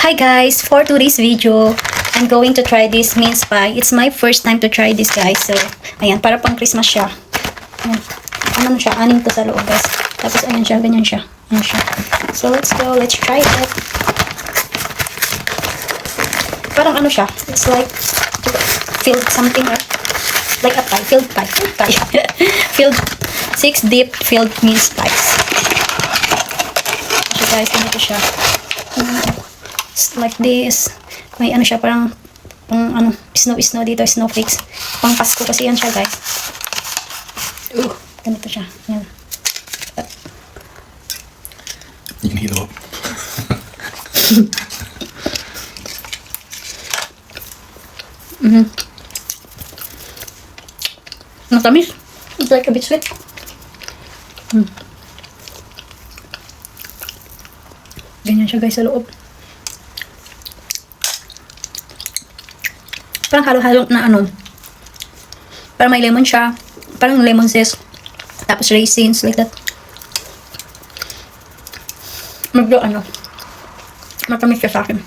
Hi guys, for today's video, I'm going to try this mince pie. It's my first time to try this guys. So, ayan, para pang Christmas siya. Ayan. Ano siya, anim to sa loob guys. Tapos ayan siya, ganyan siya. Ayan siya. So let's go, let's try it. Parang ano siya, it's like filled something like a pie, filled pie, filled 6 deep filled mince pies. So guys, ganito siya. It's like this. May ano siya, parang pang ano, snow dito, snowflakes. Pang Pasko kasi yan siya guys. Ganito siya. Yan. You can heat it up. Matamis. It's like a bit sweet. Ganyan siya guys sa loob. Parang halo-halo na ano. Parang may lemon siya. Parang lemon zest. Tapos raisins like that. Medyo ano. Matamis siya sa akin.